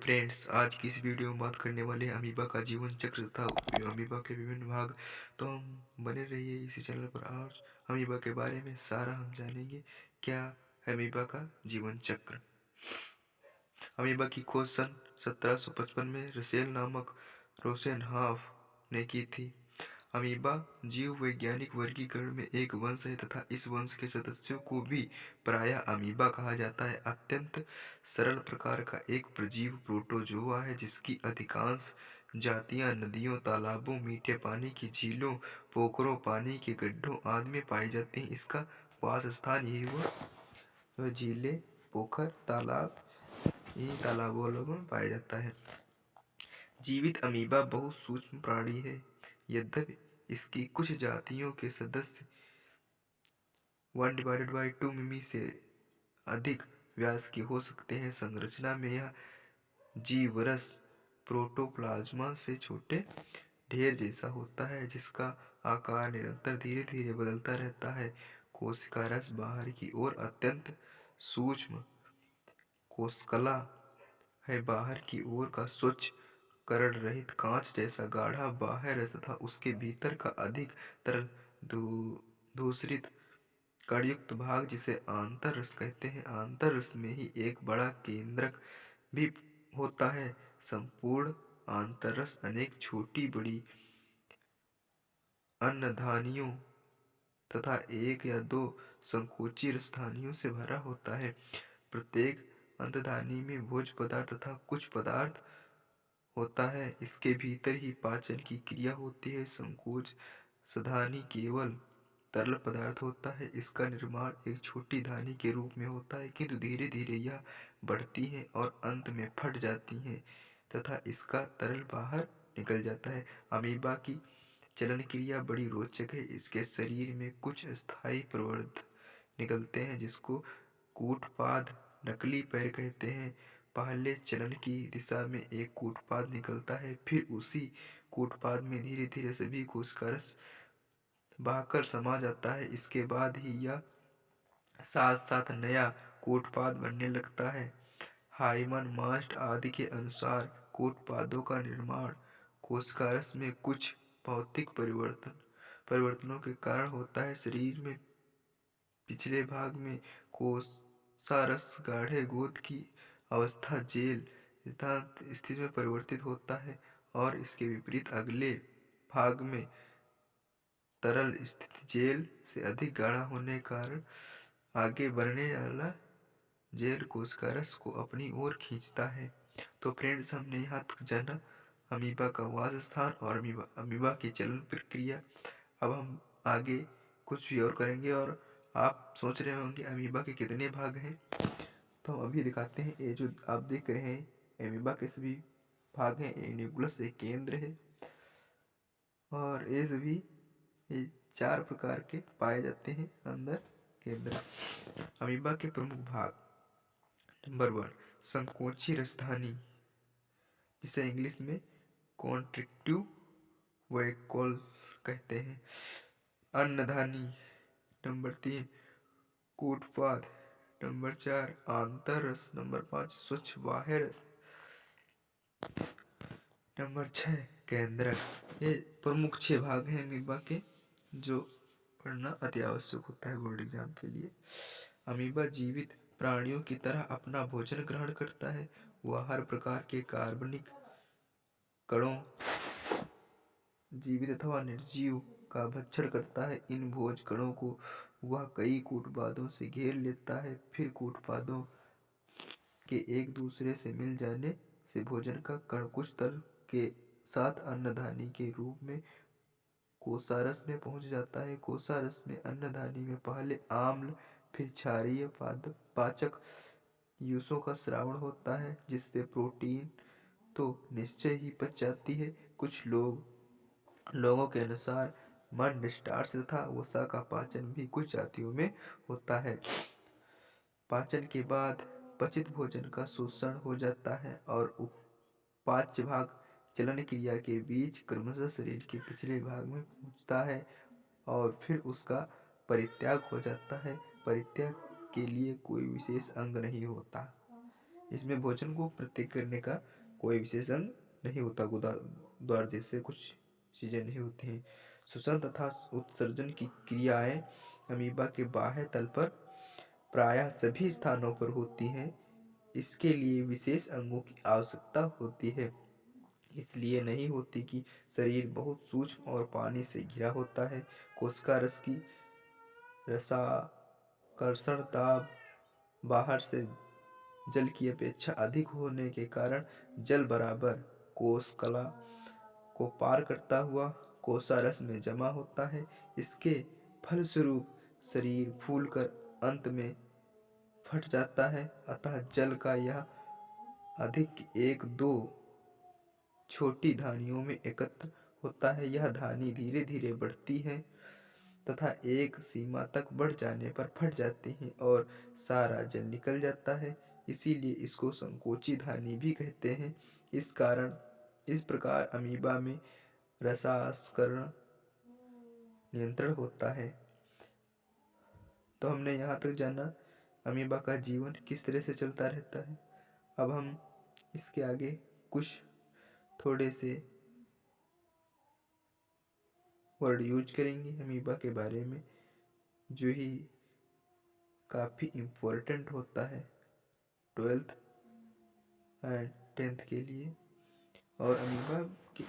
Friends, आज की इस वीडियो में बात करने वाले हैं अमीबा का जीवन चक्र तथा अमीबा के विभिन्न भाग। तो हम बने रहिए इसी चैनल पर। आज अमीबा के बारे में सारा हम जानेंगे। क्या है अमीबा का जीवन चक्र? अमीबा की खोज सन 1755 में रसेल नामक रोसेनहाफ ने की थी। अमीबा जीव वैज्ञानिक वर्गीकरण में एक वंश है तथा इस वंश के सदस्यों को भी प्रायः अमीबा कहा जाता है। अत्यंत सरल प्रकार का एक प्रजीव प्रोटोजोआ है जिसकी अधिकांश जातियां नदियों, तालाबों, मीठे पानी की झीलों, पोखरों, पानी के गड्ढों आदि में पाई जाती हैं। इसका वास स्थान यही हुआ, वह झीलें, पोखर, तालाब, इन्हीं तालाबों में पाया जाता है। जीवित अमीबा बहुत सूक्ष्म प्राणी है। यद्यपि इसकी कुछ जातियों के सदस्य 1/2 मिमी से अधिक व्यास के हो सकते हैं। संरचना में यह जीवरस प्रोटोप्लाज्मा से छोटे ढेर जैसा होता है जिसका आकार निरंतर धीरे धीरे बदलता रहता है। कोशिका रस बाहर की ओर अत्यंत सूक्ष्म कोशिकला है। बाहर की ओर का स्वच्छ कर्ण रहित कांच जैसा गाढ़ा बाह्य रस तथा उसके भीतर का अधिक तरल धूसरित कणयुक्त भाग जिसे आंतर रस कहते हैं। आंतर रस में ही एक बड़ा केंद्रक भी होता है। संपूर्ण आंतर रस अनेक छोटी बड़ी अन्नधानियों तथा एक या दो संकोची रसधानियों से भरा होता है। प्रत्येक अंतधानी में भोज पदार्थ तथा कुछ पदार्थ होता है। इसके भीतर ही पाचन की क्रिया होती है। संकोच सधानी केवल तरल पदार्थ होता है। इसका निर्माण एक छोटी धानी के रूप में होता है किंतु धीरे धीरे यह बढ़ती है और अंत में फट जाती है तथा इसका तरल बाहर निकल जाता है। अमीबा की चलन क्रिया बड़ी रोचक है। इसके शरीर में कुछ स्थायी प्रवर्ध निकलते हैं जिसको कूटपाद नकली पैर कहते हैं। पहले चलन की दिशा में एक कूटपाद निकलता है, फिर उसी कूटपाद में धीरे धीरे सभी कोशिका रस बहकर समा जाता है। इसके बाद ही यह साथ साथ नया कूटपाद बनने लगता है। हाइमन मास्ट आदि के अनुसार कूटपादों का निर्माण कोशिका रस में कुछ भौतिक परिवर्तनों के कारण होता है। शरीर में पिछले भाग में कोषारस गाढ़े गोद की अवस्था जेल स्थिति में परिवर्तित होता है और इसके विपरीत अगले भाग में तरल स्थिति जेल से अधिक गाढ़ा होने के कारण आगे बढ़ने वाला जेल कोशिका रस को अपनी ओर खींचता है। तो फ्रेंड्स, हमने यहाँ तक जाना अमीबा का वास स्थान और अमीबा की चलन प्रक्रिया। अब हम आगे कुछ भी और करेंगे और आप सोच रहे होंगे अमीबा के कितने भाग हैं, तो हम अभी दिखाते हैं। ये जो आप देख रहे हैं अमीबा के सभी भाग हैं। ये न्यूक्लियस एक केंद्र है और ये सभी ये 4 प्रकार के पाए जाते हैं अंदर केंद्र। अमीबा के प्रमुख भाग। नंबर 1, संकोची रसधानी जिसे इंग्लिश में कॉन्ट्रिक्टिव वैक्यूल कहते हैं। अन्नधानी। नंबर 3, कूटपाद। नंबर 4, आंतर रस। नंबर 5, स्वच्छ बाह्य रस। नंबर 6, केंद्रक। ये प्रमुख 6 भाग हैं अमीबा के जो पढ़ना अति आवश्यक होता है बोर्ड एग्जाम के लिए। अमीबा जीवित प्राणियों की तरह अपना भोजन ग्रहण करता है। वह हर प्रकार के कार्बनिक कणों, जीवित अथवा निर्जीव, का भक्षण करता है। इन भोज कणों को वह कई कूटपादों से घेर लेता है। फिर कूटपादों के एक दूसरे से मिल जाने से भोजन का कण कुछ तरल के साथ अन्नधानी के रूप में कोषारस में पहुंच जाता है। कोषारस में अन्नधानी में पहले आम्ल फिर क्षारीय पाचक युसों का स्रावण होता है जिससे प्रोटीन तो निश्चय ही पच जाती है। कुछ लोगों के अनुसार मंड, स्टार्च तथा वसा का पाचन भी कुछ जातियों में होता है। पाचन के बाद पचित भोजन का शोषण हो जाता है और उपाच्य भाग चलन क्रिया के बीच क्रमशः शरीर के पिछले भाग में पहुंचता है और फिर उसका परित्याग हो जाता है। परित्याग के लिए कोई विशेष अंग नहीं होता। इसमें भोजन को प्रत्येक करने का कोई विशेष अंग नहीं होता। द्वार जैसे कुछ चीज़ें नहीं होती हैं। श्वसन तथा उत्सर्जन की क्रियाएं अमीबा के बाह्य तल पर प्रायः सभी स्थानों पर होती हैं। इसके लिए विशेष अंगों की आवश्यकता होती है। इसलिए नहीं होती कि शरीर बहुत सूक्ष्म और पानी से घिरा होता है। कोशिका रस की रसाकर्षण दाब बाहर से जल की अपेक्षा अधिक होने के कारण जल बराबर कोश कला को पार करता हुआ कोशारस में जमा होता है। इसके फलस्वरूप शरीर फूलकर अंत में फट जाता है। अतः जल का यह अधिक एक दो छोटी धानियों में एकत्र होता है। यह धानी धीरे धीरे बढ़ती है तथा एक सीमा तक बढ़ जाने पर फट जाती है और सारा जल निकल जाता है। इसीलिए इसको संकोची धानी भी कहते हैं। इस प्रकार अमीबा में रसास्करण नियंत्रण होता है। तो हमने यहाँ तक जाना अमीबा का जीवन किस तरह से चलता रहता है। अब हम इसके आगे कुछ थोड़े से वर्ड यूज करेंगे अमीबा के बारे में, जो ही काफ़ी इम्पोर्टेंट होता है 12th एंड 10th के लिए। और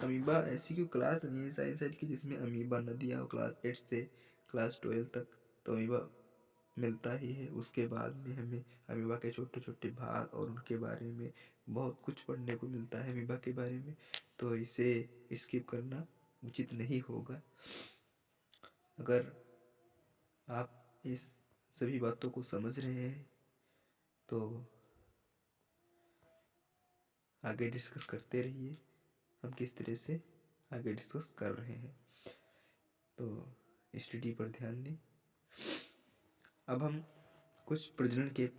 अमीबा ऐसी कोई क्लास नहीं है साइंस की जिसमें अमीबा न दिया हो। क्लास 8 से क्लास 12 तक तो अमीबा मिलता ही है। उसके बाद में हमें अमीबा के छोटे छोटे भाग और उनके बारे में बहुत कुछ पढ़ने को मिलता है अमीबा के बारे में, तो इसे स्किप करना उचित नहीं होगा। अगर आप इस सभी बातों को समझ रहे हैं तो आगे डिस्कस करते रहिए। हम किस तरह से आगे डिस्कस कर रहे हैं, तो स्टडी पर ध्यान दें। अब हम कुछ प्रजनन के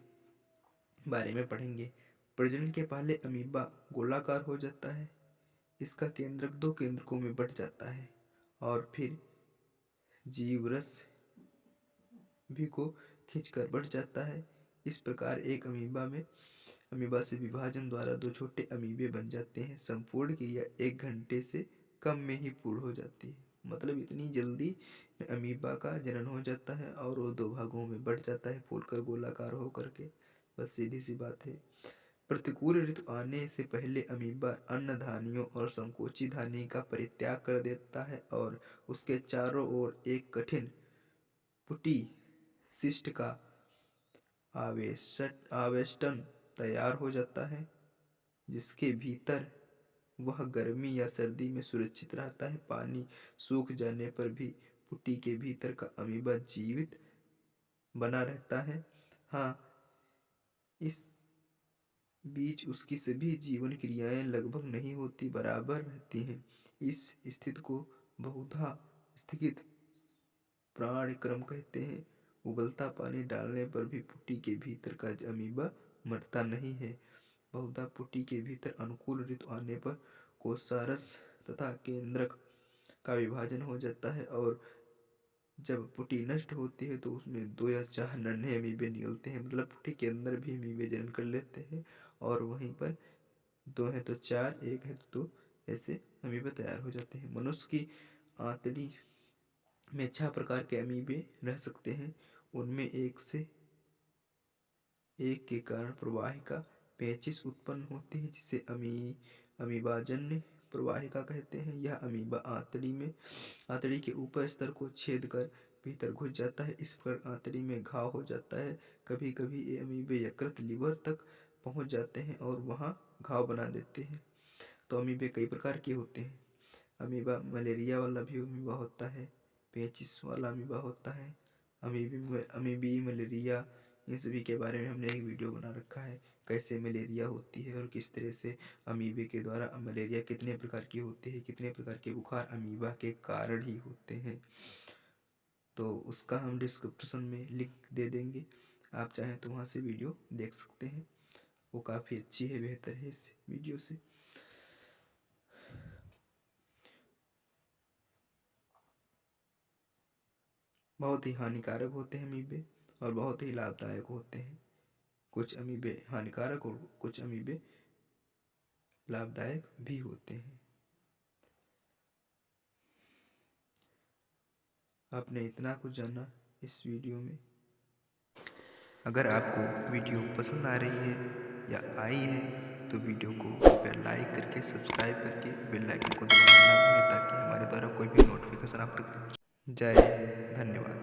बारे में पढ़ेंगे। प्रजनन के पहले अमीबा गोलाकार हो जाता है। इसका केंद्रक दो केंद्रकों में बढ़ जाता है और फिर जीवरस भी को खींचकर बढ़ जाता है। इस प्रकार एक अमीबा से विभाजन द्वारा दो छोटे अमीबे बन जाते हैं। संपूर्ण क्रिया 1 घंटे से कम में ही पूर्ण हो जाती है। मतलब इतनी जल्दी अमीबा का जनन हो जाता है और वो 2 भागों में बढ़ जाता है फूलकर गोलाकार हो करके। बस सीधी सी बात है। प्रतिकूल ऋतु आने से पहले अमीबा अन्नधानियों और संकोची धानी का परित्याग कर देता है और उसके चारों ओर एक कठिन पुटी शिष्ट का आवेष्टन तैयार हो जाता है, जिसके भीतर वह गर्मी या सर्दी में सुरक्षित रहता है। पानी सूख जाने पर भी पुटी के भीतर का अमीबा जीवित बना रहता है। हाँ, इस बीच उसकी सभी जीवन क्रियाएं लगभग नहीं होती, बराबर रहती हैं। इस स्थिति को बहुधा स्थगित प्राण क्रम कहते हैं। उबलता पानी डालने पर भी पुटी के भीतर का अमीबा मरता नहीं है। बहुधा पुटी के भीतर अनुकूल ऋतु आने पर कोषारस तथा केंद्रक का विभाजन हो जाता है और जब पुटी नष्ट होती है तो उसमें 2 या 4 नन्हे अमीबे निकलते हैं। मतलब पुटी के अंदर भी अमीबे जन्म कर लेते हैं और वहीं पर 2 है तो 4, 1 है तो 2, ऐसे अमीबे तैयार हो जाते हैं। मनुष्य की आंतड़ी में 6 प्रकार के अमीबे रह सकते हैं। उनमें एक के कारण प्रवाहिका पेचिश उत्पन्न होती है, जिसे अमीबाजन्य प्रवाहिका कहते हैं। यह अमीबा आंतड़ी के ऊपर स्तर को छेद कर भीतर घुस जाता है। इस पर आंतड़ी में घाव हो जाता है। कभी कभी ये अमीबे यकृत लीवर तक पहुंच जाते हैं और वहां घाव बना देते हैं। तो अमीबे कई प्रकार के होते हैं। अमीबा मलेरिया वाला भी अमीबा होता है, पेचिस वाला अमीबा होता है, अमीबी मलेरिया। इन सभी के बारे में हमने एक वीडियो बना रखा है, कैसे मलेरिया होती है और किस तरह से अमीबे के द्वारा मलेरिया कितने प्रकार की होती है, कितने प्रकार के बुखार अमीबा के कारण ही होते हैं। तो उसका हम डिस्क्रिप्शन में लिंक दे देंगे, आप चाहें तो वहाँ से वीडियो देख सकते हैं। वो काफ़ी अच्छी है, बेहतर है इस वीडियो से। बहुत ही हानिकारक होते हैं अमीबे और बहुत ही लाभदायक होते हैं। कुछ अमीबे हानिकारक और कुछ अमीबे लाभदायक भी होते हैं। आपने इतना कुछ जाना इस वीडियो में। अगर आपको वीडियो पसंद आ रही है या आई है तो वीडियो को कृपया लाइक करके सब्सक्राइब करके बेल आइकन को दबाना ना भूलें ताकि हमारे द्वारा कोई भी नोटिफिकेशन आप तक पहुंचे। जय हिंद, धन्यवाद।